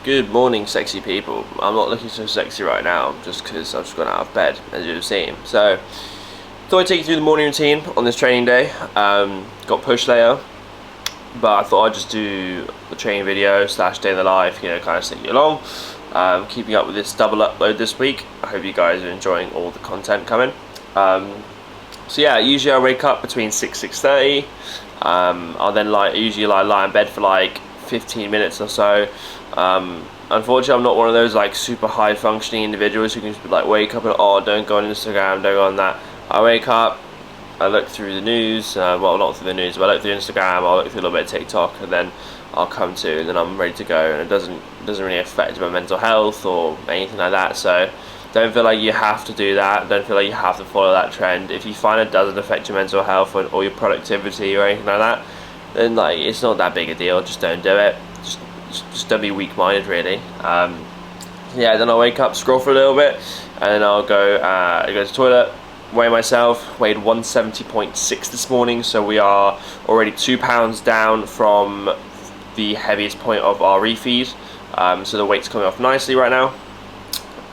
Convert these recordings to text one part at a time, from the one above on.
Good morning, sexy people. I'm not looking so sexy right now just because I've just got out of bed, as you've seen. So, thought I'd take you through the morning routine on this training day. Got push later, but I thought I'd just do the training video / day in the life, kind of take you along. Keeping up with this double upload this week. I hope you guys are enjoying all the content coming. So yeah, usually I wake up between 6:30. I'll then usually lie in bed for like 15 minutes or so. Unfortunately, I'm not one of those like super high functioning individuals who can just like wake up and don't go on Instagram, don't go on that. I wake up, I look through the news, well, not through the news, but I look through Instagram, I'll look through a little bit of TikTok, and then I'll come to, and then I'm ready to go, and it doesn't really affect my mental health or anything like that. So don't feel like you have to do that, don't feel like you have to follow that trend. If you find it doesn't affect your mental health or your productivity or anything like that, then like it's not that big a deal, just don't do it. Just don't be weak-minded, really. Yeah, then I'll wake up, scroll for a little bit, and then I'll go to the toilet, weigh myself. Weighed 170.6 this morning, so we are already 2 pounds down from the heaviest point of our refeed. So the weight's coming off nicely right now.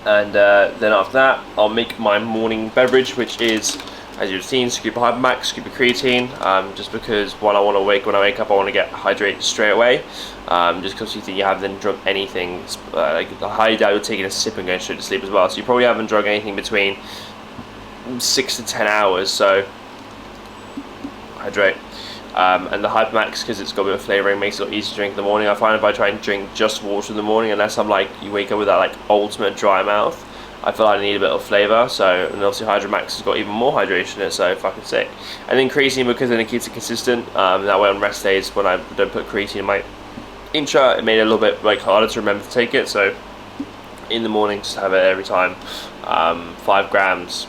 And then after that, I'll make my morning beverage, which is, as you've seen, scoop of Hypermax, scoop of creatine, just because when I wake up, I want to get hydrated straight away. Just because you think you haven't drunk anything, like I highly doubt you're taking a sip and going straight to sleep as well. So you probably haven't drunk anything between 6 to 10 hours. So hydrate. And the Hypermax, because it's got a bit of flavouring, makes it a lot easier to drink in the morning. I find if I try and drink just water in the morning, unless I'm like, you wake up with that like ultimate dry mouth, I feel like I need a bit of flavour. So, and obviously Hypermax has got even more hydration in it, so fucking sick. And then creatine, because then it keeps it consistent. That way on rest days, when I don't put creatine in my intro, it made it a little bit like harder to remember to take it. So in the morning, just have it every time. 5 grams,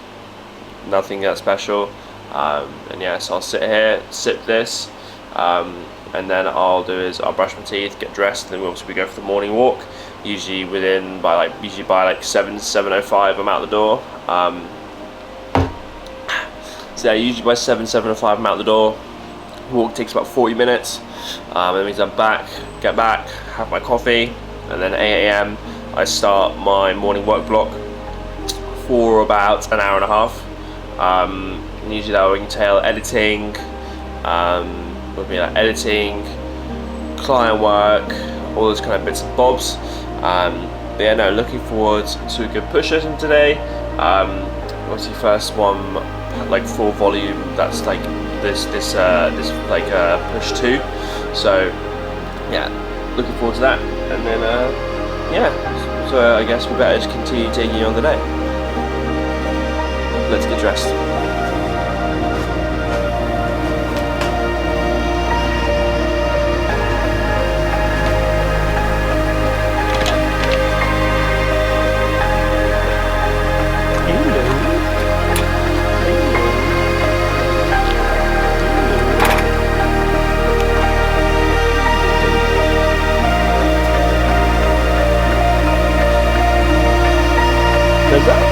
nothing that special. And yeah, so I'll sit here, sip this, and then I'll brush my teeth, get dressed, and then we go for the morning walk. Usually by 7:05 I'm out the door. So yeah, usually by 7:05 I'm out the door. Walk takes about 40 minutes. That means I'm get back, have my coffee, and then 8 AM I start my morning work block for about an hour and a half. Usually that will entail editing, editing, client work, all those kind of bits and bobs. But yeah, no, looking forward to a good push session today. Obviously, first one like full volume. That's like this like push 2. So yeah, looking forward to that. And then yeah, so I guess we better just continue taking you on the day. Let's get dressed. Does that?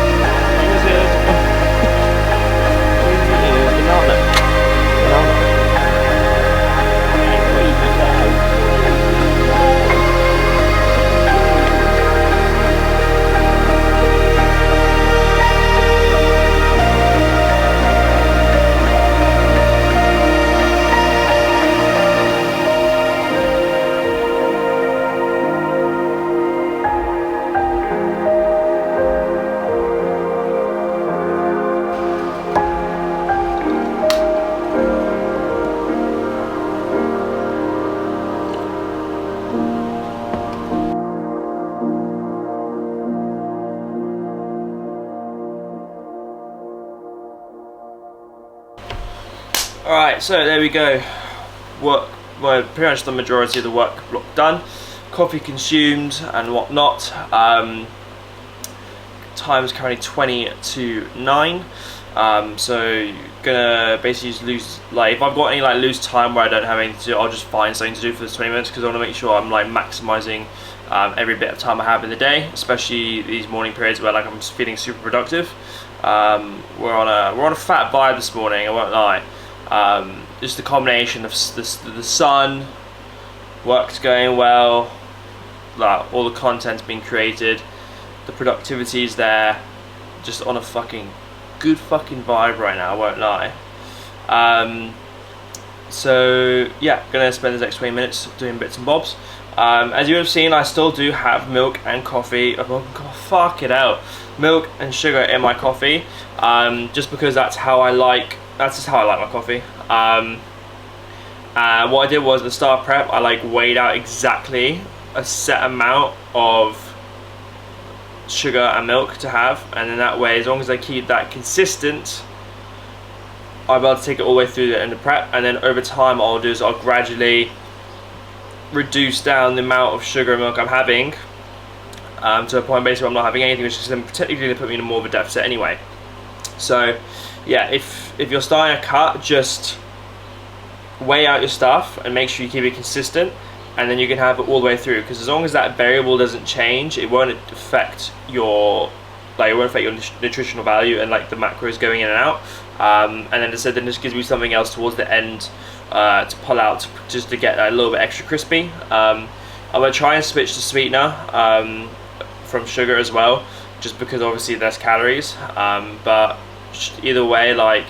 Alright, so there we go. Pretty much the majority of the work block done. Coffee consumed and whatnot. Time is currently 20 to 9. So gonna basically just lose, like if I've got any like loose time where I don't have anything to do, I'll just find something to do for this 20 minutes because I want to make sure I'm like maximizing every bit of time I have in the day, especially these morning periods where like I'm feeling super productive. We're on a fat vibe this morning, I won't lie. Just the combination of the sun, work's going well, like all the content's been created, the productivity is there, just on a fucking good fucking vibe right now, I won't lie. So yeah, gonna spend the next 20 minutes doing bits and bobs. As you have seen, I still do have milk and coffee. Fuck it out, milk and sugar in my coffee, just because that's how I like. That's just how I like my coffee. What I did was at the start of prep, I like weighed out exactly a set amount of sugar and milk to have, and then that way, as long as I keep that consistent, I'll be able to take it all the way through the end of prep. And then over time, what I'll do is I'll gradually reduce down the amount of sugar and milk I'm having, to a point basically where I'm not having anything, which is then technically going to put me in more of a deficit anyway. So yeah, if you're starting a cut, just weigh out your stuff and make sure you keep it consistent, and then you can have it all the way through, because as long as that variable doesn't change, it won't affect your nutritional value and like the macros going in and out. And then as I said, then this gives me something else towards the end to pull out, just to get a little bit extra crispy. I'm gonna try and switch to sweetener from sugar as well, just because obviously less calories. But either way, like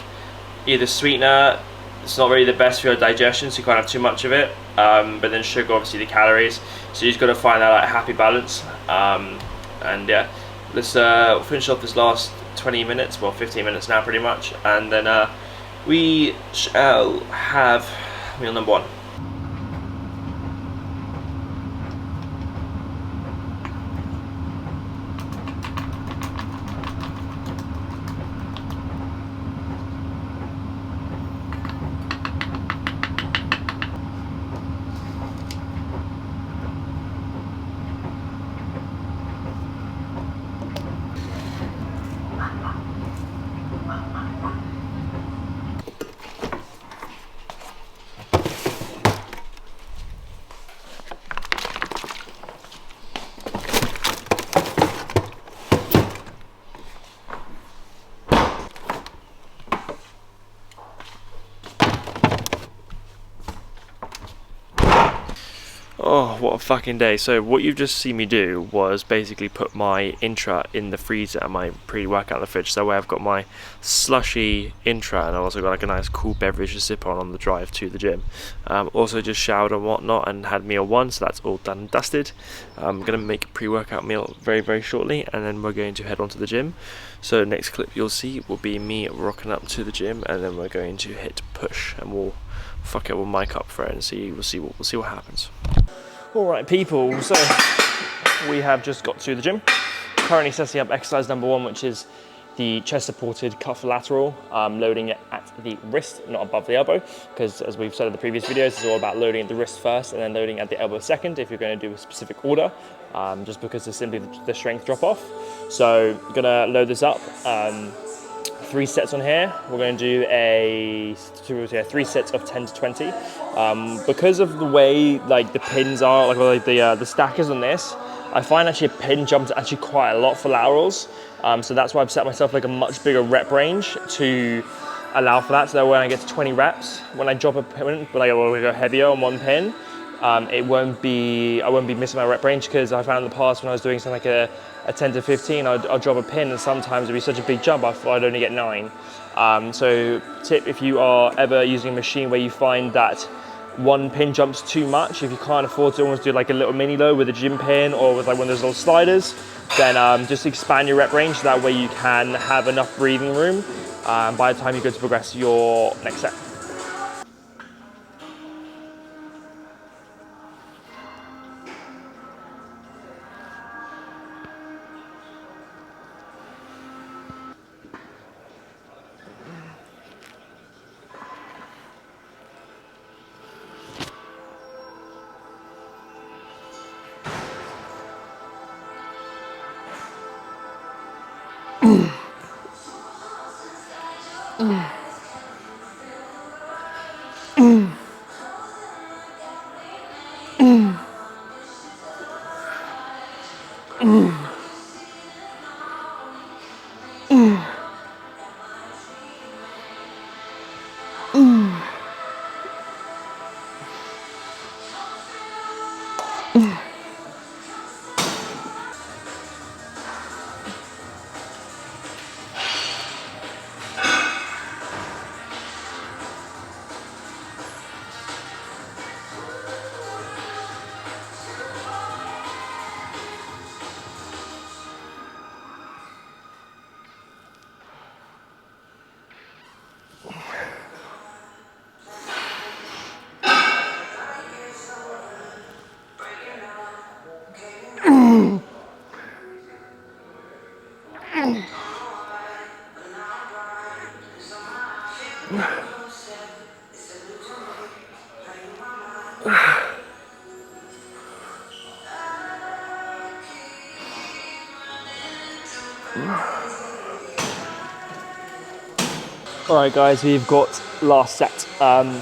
either sweetener, it's not really the best for your digestion, so you can't have too much of it. But then sugar, obviously the calories. So you just got to find that like happy balance. And yeah, let's finish off this last 20 minutes, well 15 minutes now pretty much, and then we shall have meal number one. Oh, what a fucking day. So what you've just seen me do was basically put my intra in the freezer and my pre-workout in the fridge. So that way I've got my slushy intra, and I've also got like a nice cool beverage to sip on the drive to the gym. Also just showered and whatnot and had meal one, so that's all done and dusted. I'm going to make a pre-workout meal very, very shortly, and then we're going to head on to the gym. So next clip you'll see will be me rocking up to the gym, and then we're going to hit push, and we'll mic up for it and we'll see what happens. Alright people, so we have just got to the gym. Currently setting up exercise number one, which is the chest supported cuff lateral, loading it at the wrist, not above the elbow, because as we've said in the previous videos, it's all about loading at the wrist first and then loading at the elbow second if you're going to do a specific order, just because it's simply the strength drop off. So I'm gonna load this up. 3 sets on here. We're going to do 3 sets of 10 to 20. Because of the way like the pins are, the stackers on this, I find actually a pin jumps actually quite a lot for laterals. So that's why I've set myself like a much bigger rep range to allow for that. So that when I get to 20 reps, when I drop a pin, when I go heavier on one pin, I won't be missing my rep range, because I found in the past when I was doing something like a 10 to 15, I'll drop a pin, and sometimes it'd be such a big jump, I'd only get 9. So tip, if you are ever using a machine where you find that one pin jumps too much, if you can't afford to almost do like a little mini load with a gym pin or with like one of those little sliders, then just expand your rep range. That way you can have enough breathing room by the time you go to progress your next set. Alright guys, we've got last set.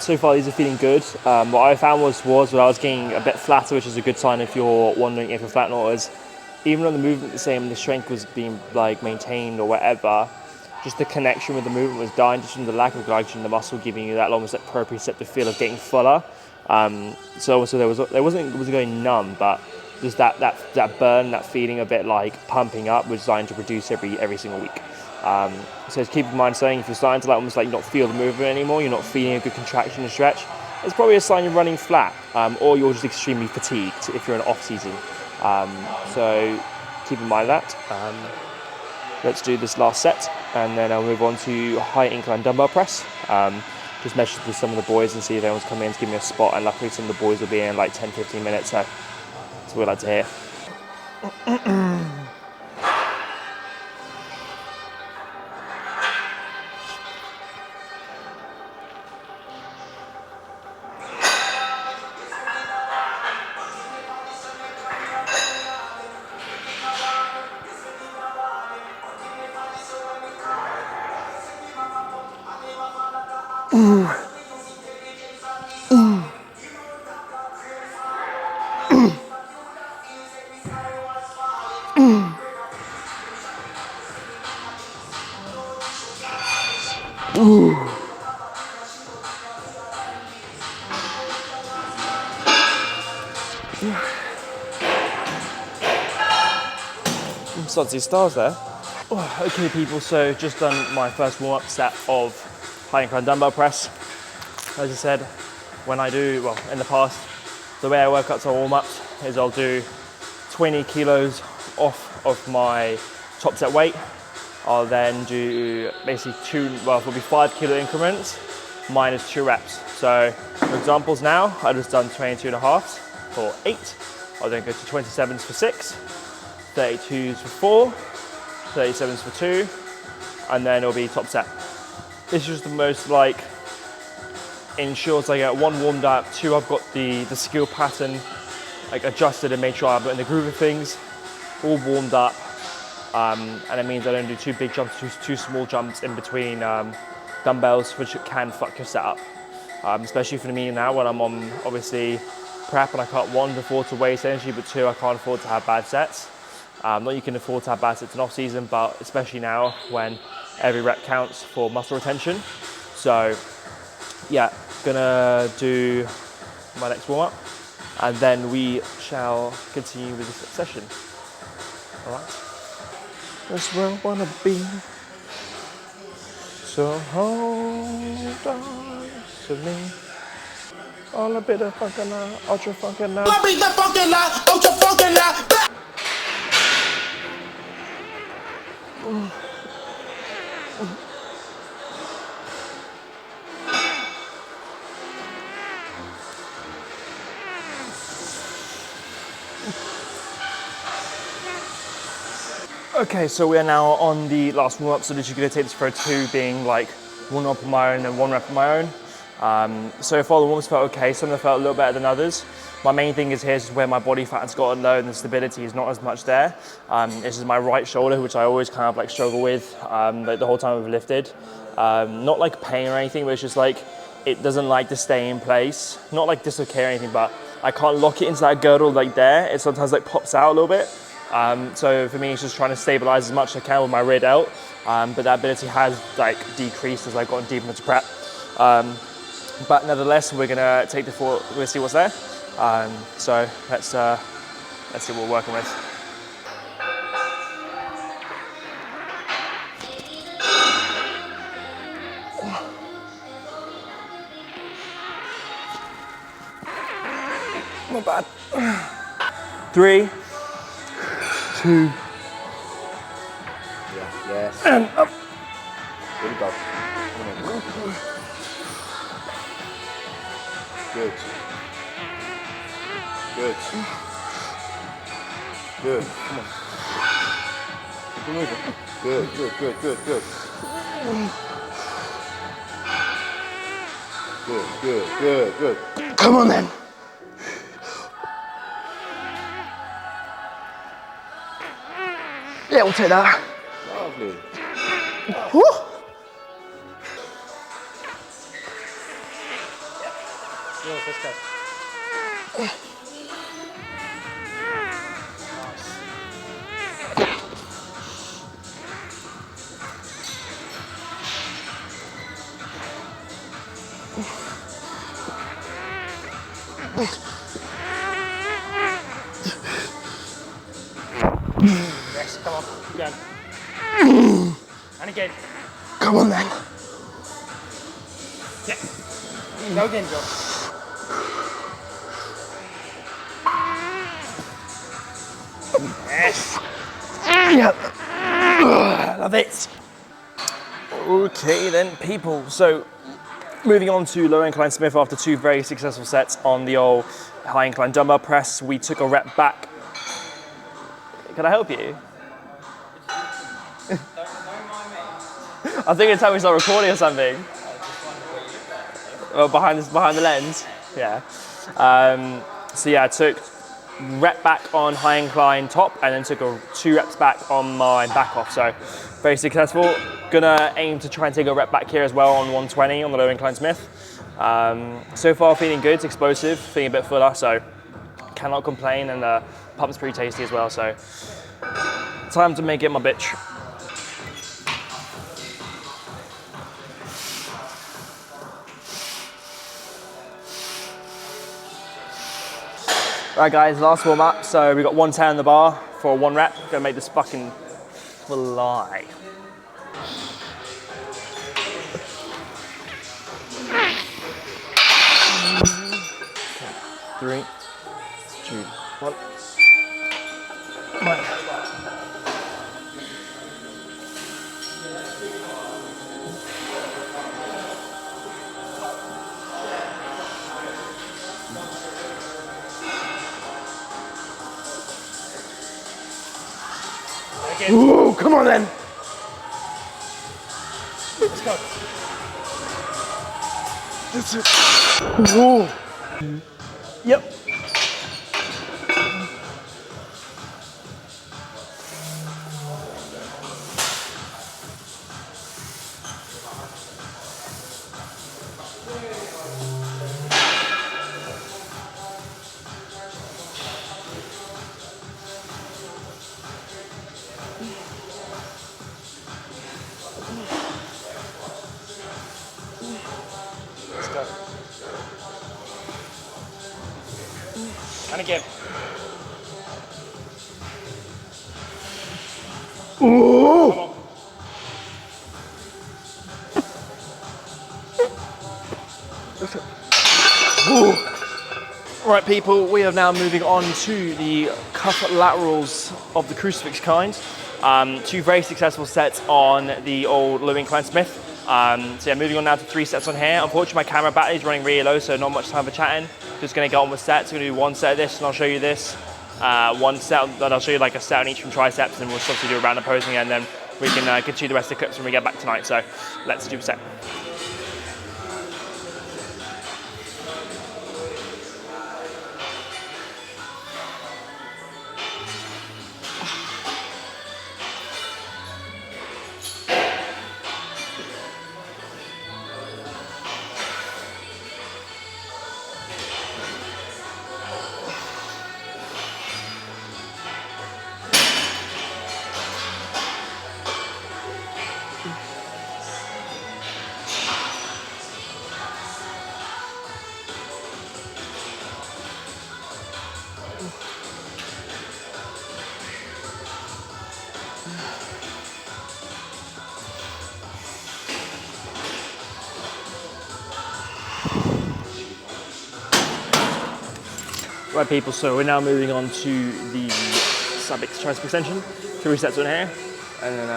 So far these are feeling good. What I found was when I was getting a bit flatter, which is a good sign if you're wondering if you're flat or not, is even though the movement was the same, the strength was being like maintained or whatever, just the connection with the movement was dying just from the lack of glycogen in the muscle giving you that almost like proprioceptive feel of getting fuller. So there wasn't going numb, but just that burn, that feeling of it like pumping up was designed to produce every single week. So just keep in mind saying if you're starting to like almost like not feel the movement anymore, you're not feeling a good contraction and stretch, it's probably a sign you're running flat, or you're just extremely fatigued if you're in off season. So keep in mind that. Let's do this last set and then I'll move on to high incline dumbbell press. Just measure with some of the boys and see if anyone's coming in to give me a spot, and luckily some of the boys will be in like 10-15 minutes, so that's what we like to hear. Start to see stars there. Okay people, so just done my first warm-up set of high incline dumbbell press. As I said, when I do, well in the past, the way I work out to warm-ups is I'll do 20 kilos off of my top set weight. I'll then do basically it'll be 5 kilo increments minus 2 reps. So for examples now, I've just done 22.5 for 8. I'll then go to 27s for 6. 32s for 4, 37s for 2, and then it'll be top set. This is just the most like ensures I get 1 warmed up, 2 I've got the skill pattern like adjusted and made sure I'm in the groove of things, all warmed up, and it means I don't do 2 big jumps, 2 small jumps in between dumbbells, which can fuck your setup. Especially for me now when I'm on obviously prep and I can't 1 afford to waste energy, but 2 I can't afford to have bad sets. Not you can afford to have bad sets in off season, but especially now when every rep counts for muscle retention. So yeah, gonna do my next warm up and then we shall continue with this session. All right. That's where I wanna be. So hold on to me. All a bit of funkin' now, ultra funkin' now. Let me the funkin' now, ultra funkin' now. Okay, so we are now on the last warm-up, so literally going to take this for 2, being like 1 rep on my own and 1 rep on my own. So far the warm-ups felt okay, some of them felt a little better than others. My main thing is here is where my body fat has gotten low and the stability is not as much there. This is my right shoulder, which I always kind of like struggle with like the whole time I've lifted. Not like pain or anything, but it's just like, it doesn't like to stay in place. Not like dislocate or anything, but I can't lock it into that girdle like there. It sometimes like pops out a little bit. So for me, it's just trying to stabilize as much as I can with my rear delt. But that ability has like decreased as I've gotten deeper into prep. But nevertheless, we're gonna take the 4, we'll see what's there. So let's see what we're working with. Not bad. 3, 2. Yes. And up. Here we go. Good. Good. Good. Come on. Keep it moving. Good, good, good, good, good. Good, good, good, good. Come on then. Yeah, we'll take that. Lovely. Woo. Let's go. Yes, come on, keep going. And again. Come on then. Yeah. Go again, John. Yes. Yep. Love it. Okay then, people. So, moving on to low incline Smith after 2 very successful sets on the old high incline dumbbell press. We took a rep back. Can I help you? I think it's time we start recording or something. Oh, behind the lens. Yeah. So yeah, I took rep back on high incline top and then took 2 reps back on my back off. So very successful. Gonna aim to try and take a rep back here as well on 120 on the low incline Smith. So far feeling good, it's explosive, feeling a bit fuller, so cannot complain, and the pump's pretty tasty as well. So time to make it my bitch. Right guys, last warm up. So we got 110 on the bar for 1 rep. Gonna make this fucking fly. Three, 2, 1. Right. Ooh, come on then. Let's go. That's it. Ooh. Yep. Let's go. And again. Ooh. Come on. Ooh. Right people, we are now moving on to the cuff laterals of the crucifix kind. 2 very successful sets on the old low incline Smith. So yeah, moving on now to 3 sets on here. Unfortunately my camera battery is running really low, so not much time for chatting. Just gonna get on with sets. We're gonna do 1 set of this and I'll show you this. 1 set, then I'll show you like a set on each from triceps, and we'll obviously do a round of posing, and then we can continue the rest of the clips when we get back tonight. So let's do a set. Right people, so we're now moving on to the subex tricep extension. 3 sets on here, and then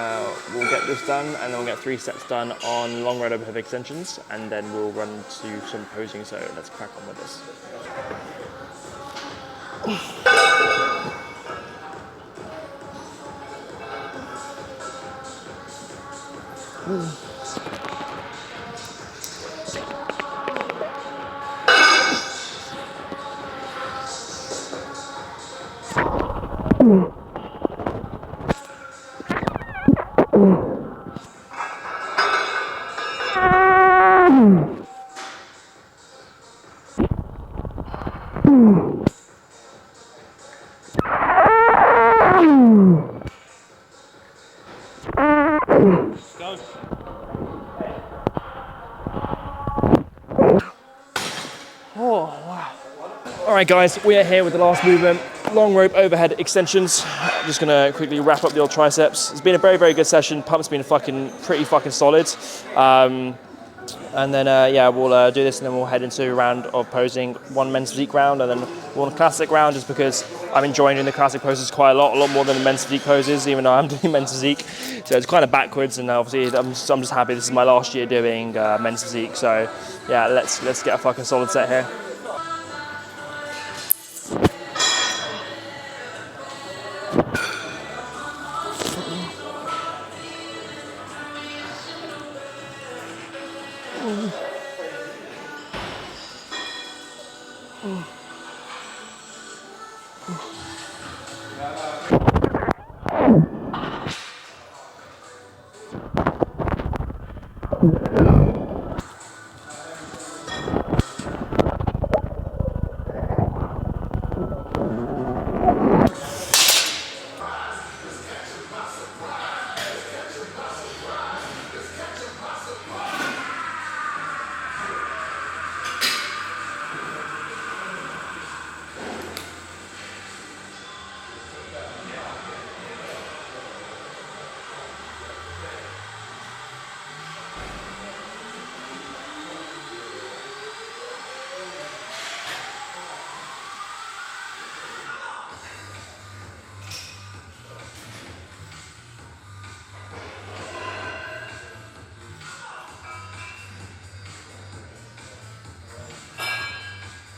we'll get this done, and then we'll get 3 sets done on long ride overhead extensions, and then we'll run to some posing, so let's crack on with this. Let's go. Oh, wow. All right, guys, we are here with the last movement. Long rope overhead extensions. I'm just gonna quickly wrap up the old triceps. It's been a very, very good session. Pump's been pretty fucking solid. And then, yeah, we'll do this and then we'll head into a round of posing, one men's physique round and then one classic round, just because I'm enjoying doing the classic poses quite a lot more than the men's physique poses, even though I'm doing men's physique. So it's kind of backwards, and obviously I'm just happy this is my last year doing men's physique. So yeah, let's get a fucking solid set here.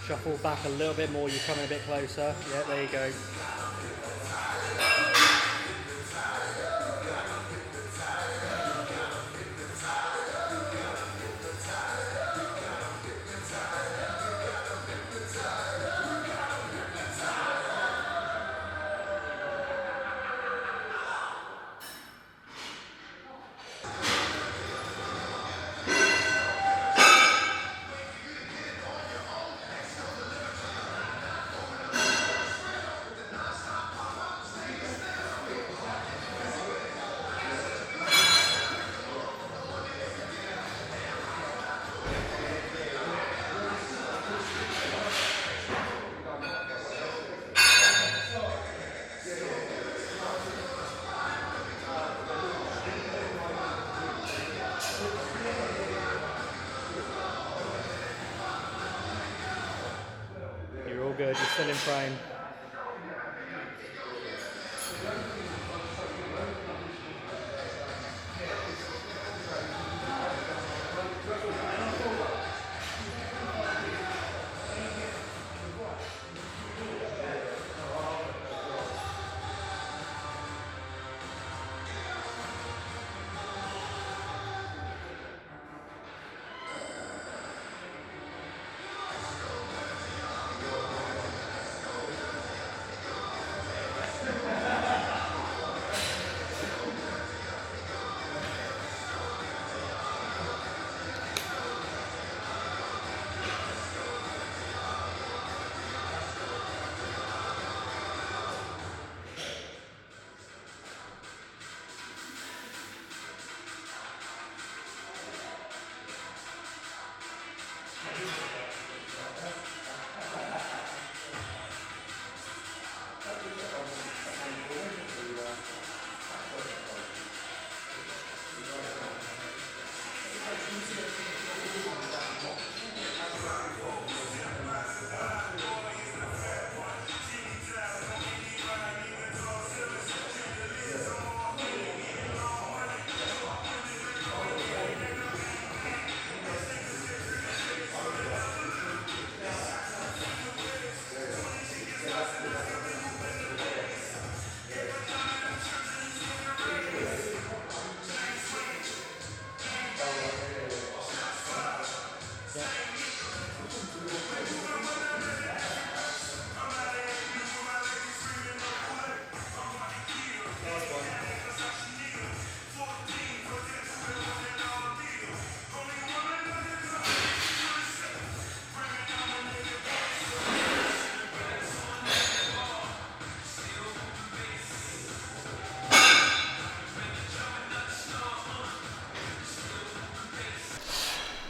Shuffle back a little bit more, you're coming a bit closer. Yeah, there you go. Good, you're still in frame.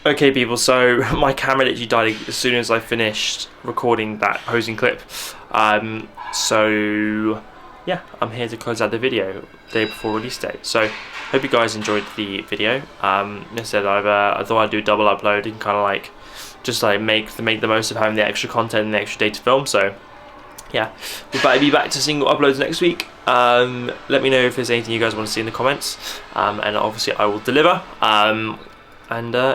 Okay people, so my camera literally died as soon as I finished recording that posing clip. So yeah, I'm here to close out the video day before release date. So hope you guys enjoyed the video. As I said, I thought I'd do a double upload and kind of like just like make the most of having the extra content and the extra day to film. So yeah, we'll be back to single uploads next week. Let me know if there's anything you guys want to see in the comments, and obviously I will deliver.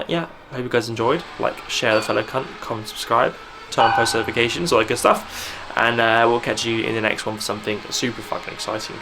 Yeah, hope you guys enjoyed. Like, share the fellow cunt, comment, subscribe, turn on post notifications, all that good stuff, and we'll catch you in the next one for something super fucking exciting.